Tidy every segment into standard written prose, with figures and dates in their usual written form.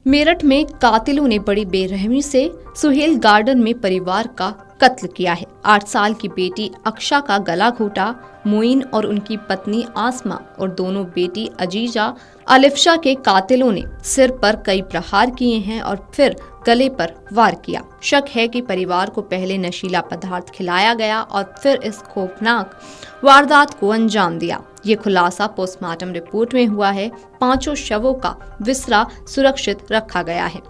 मेरठ में कातिलों ने बड़ी बेरहमी से सुहेल गार्डन में परिवार का कत्ल किया है। 8 साल की बेटी अक्षा का गला घोटा। मोइन और उनकी पत्नी आसमा और दोनों बेटी अजीजा अलिफ्शा के कातिलों ने सिर पर कई प्रहार किए हैं और फिर गले पर वार किया। शक है कि परिवार को पहले नशीला पदार्थ खिलाया गया और फिर इस खौफनाक वारदात को अंजाम दिया। ये खुलासा पोस्टमार्टम रिपोर्ट में हुआ है। 5 शवों का विसरा सुरक्षित रखा गया है।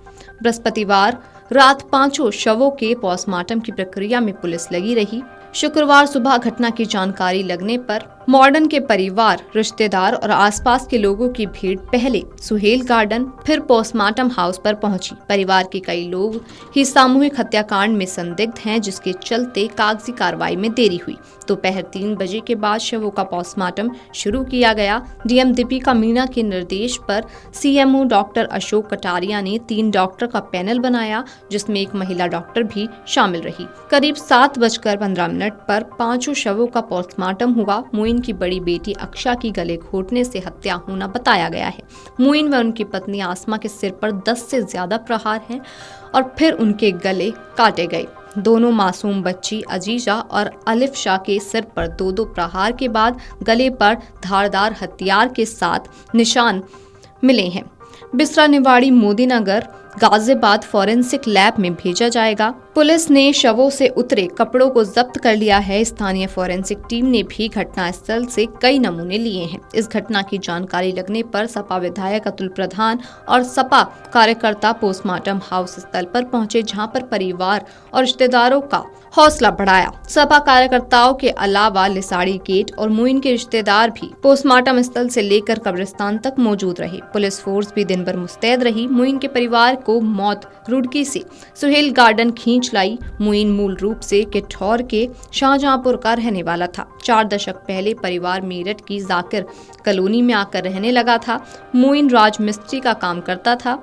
बृहस्पतिवार रात 5 शवों के पोस्टमार्टम की प्रक्रिया में पुलिस लगी रही। शुक्रवार सुबह घटना की जानकारी लगने पर मॉर्डन के परिवार, रिश्तेदार और आसपास के लोगों की भीड़ पहले सुहेल गार्डन फिर पोस्टमार्टम हाउस पर पहुंची। परिवार के कई लोग ही सामूहिक हत्याकांड में संदिग्ध हैं, जिसके चलते कागजी कार्रवाई में देरी हुई। दोपहर 3 बजे के बाद शवों का पोस्टमार्टम शुरू किया गया। डीएम दीपिका मीणा के निर्देश पर सीएमओ डॉक्टर अशोक कटारिया ने 3 डॉक्टर का पैनल बनाया, जिसमें एक महिला डॉक्टर भी शामिल रही। करीब 7:15 पर 5 शवों का पोस्टमार्टम हुआ। मोइन की बड़ी बेटी अक्षा की गले घोटने से हत्या होना बताया गया है। मोइन व उनकी पत्नी आसमा के सिर पर 10 से ज्यादा प्रहार हैं और फिर उनके गले काटे गए। दोनों मासूम बच्ची अजीजा और अलिफ्शा के सिर पर 2-2 प्रहार के बाद गले पर धारदार हथियार के साथ निशान मिले हैं। बिसरा निवाड़ी मोदीनगर गाजियाबाद फॉरेंसिक लैब में भेजा जाएगा। पुलिस ने शवों से उतरे कपड़ों को जब्त कर लिया है। स्थानीय फॉरेंसिक टीम ने भी घटनास्थल से कई नमूने लिए हैं। इस घटना की जानकारी लगने पर सपा विधायक अतुल प्रधान और सपा कार्यकर्ता पोस्टमार्टम हाउस स्थल पर पहुंचे, जहां पर परिवार और रिश्तेदारों का हौसला बढ़ाया। सपा कार्यकर्ताओं के अलावा लिसाड़ी गेट और मोइन के रिश्तेदार भी पोस्टमार्टम स्थल से लेकर कब्रिस्तान तक मौजूद रहे। पुलिस फोर्स भी दिन भर मुस्तैद रही। मोइन के परिवार को मौत रुड़की से सुहेल गार्डन खींच लाई। मोइन मूल रूप से किठौर के शाहजहांपुर का रहने वाला था। 4 दशक पहले परिवार मेरठ की जाकिर कॉलोनी में आकर रहने लगा था। मोइन राजमिस्त्री का काम करता था।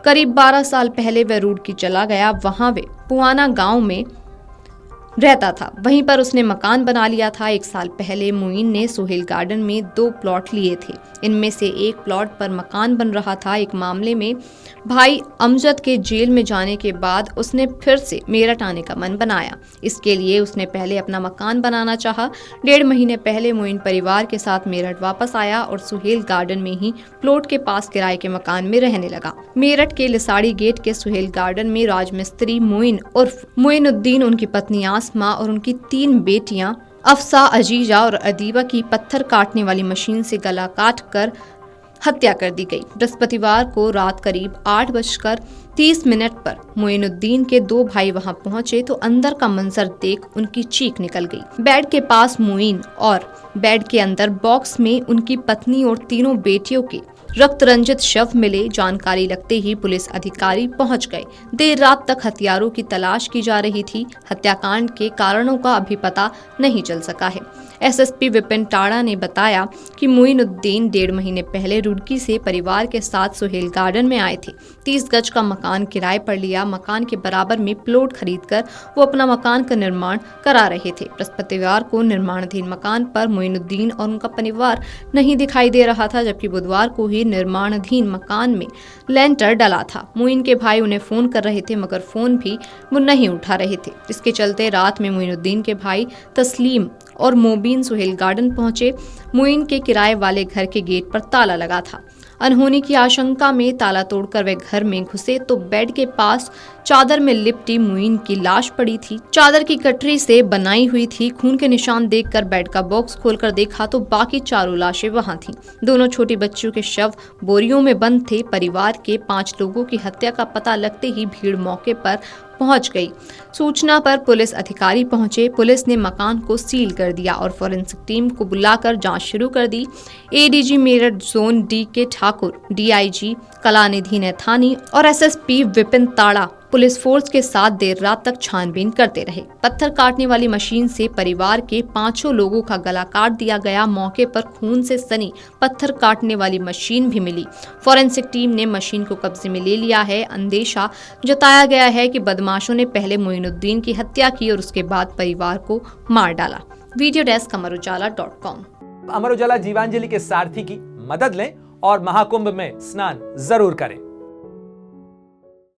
करीब 12 साल पहले वह रुड़की चला गया। वहां वे पुआना गांव में रहता था। वहीं पर उसने मकान बना लिया था। 1 साल पहले मोइन ने सुहेल गार्डन में 2 प्लॉट लिए थे। इनमें से एक प्लॉट पर मकान बन रहा था। एक मामले में भाई अमजद के जेल में जाने के बाद उसने फिर से मेरठ आने का मन बनाया। इसके लिए उसने पहले अपना मकान बनाना चाहा। 1.5 महीने पहले मोइन परिवार के साथ मेरठ वापस आया और सुहेल गार्डन में ही प्लॉट के पास किराए के मकान में रहने लगा। मेरठ के लिसाड़ी गेट के सुहेल गार्डन में राजमिस्त्री मोइन उर्फ मोइनुद्दीन, उनकी पत्नी आसमा और उनकी 3 बेटियां अफसा, अजीजा और अदीबा की पत्थर काटने वाली मशीन से गला काट कर हत्या कर दी गई। बृहस्पतिवार को रात करीब 8:30 पर मोइनुद्दीन के 2 भाई वहां पहुंचे तो अंदर का मंजर देख उनकी चीख निकल गई। बेड के पास मोइन और बेड के अंदर बॉक्स में उनकी पत्नी और 3 बेटियों के रक्त रंजित शव मिले। जानकारी लगते ही पुलिस अधिकारी पहुंच गए। देर रात तक हथियारों की तलाश की जा रही थी। हत्याकांड के कारणों का अभी पता नहीं चल सका है। एसएसपी विपिन टाड़ा ने बताया कि मोइनुद्दीन 1.5 महीने पहले रुड़की से परिवार के साथ सुहेल गार्डन में आए थे। 30 गज का मकान किराए पर लिया। मकान के बराबर में प्लॉट खरीदकर वो अपना मकान का निर्माण करा रहे थे। बृहस्पतिवार को निर्माणाधीन मकान पर मोइनुद्दीन और उनका परिवार नहीं दिखाई दे रहा था, जबकि बुधवार को ही निर्माणाधीन मकान में लेंटर डला था। मोइन के भाई उन्हें फोन कर रहे थे, मगर फोन भी वो नहीं उठा रहे थे। इसके चलते रात में मोइनुद्दीन के भाई तस्लीम और मोबीन सुहेल गार्डन पहुंचे। मोइन के किराए वाले घर के गेट पर ताला लगा था। अनहोनी की आशंका में ताला तोड़कर वे घर में घुसे तो बेड के पास चादर में लिपटी मोइन की लाश पड़ी थी। चादर की गठरी से बनाई हुई थी। खून के निशान देखकर बेड का बॉक्स खोलकर देखा तो बाकी 4 लाशें वहां थीं। दोनों छोटी बच्चियों के शव बोरियों में बंद थे। परिवार के 5 लोगों की हत्या का पता लगते ही भीड़ मौके पर पहुंच गई। सूचना पर पुलिस अधिकारी पहुंचे। पुलिस ने मकान को सील कर दिया और फॉरेंसिक टीम को बुलाकर जांच शुरू कर दी। एडीजी मेरठ जोन डी के ठाकुर, डीआईजी कलानिधि नैथानी और एसएसपी विपिन ताड़ा पुलिस फोर्स के साथ देर रात तक छानबीन करते रहे। पत्थर काटने वाली मशीन से परिवार के 5 लोगों का गला काट दिया गया। मौके पर खून से सनी पत्थर काटने वाली मशीन भी मिली। फॉरेंसिक टीम ने मशीन को कब्जे में ले लिया है। अंदेशा जताया गया है कि बदमाशों ने पहले मोइनुद्दीन की हत्या की और उसके बाद परिवार को मार डाला। Video desk अमरउजाला.com। अमर उजाला जीवांजलि के सारथी की मदद लें और महाकुंभ में स्नान जरूर करें।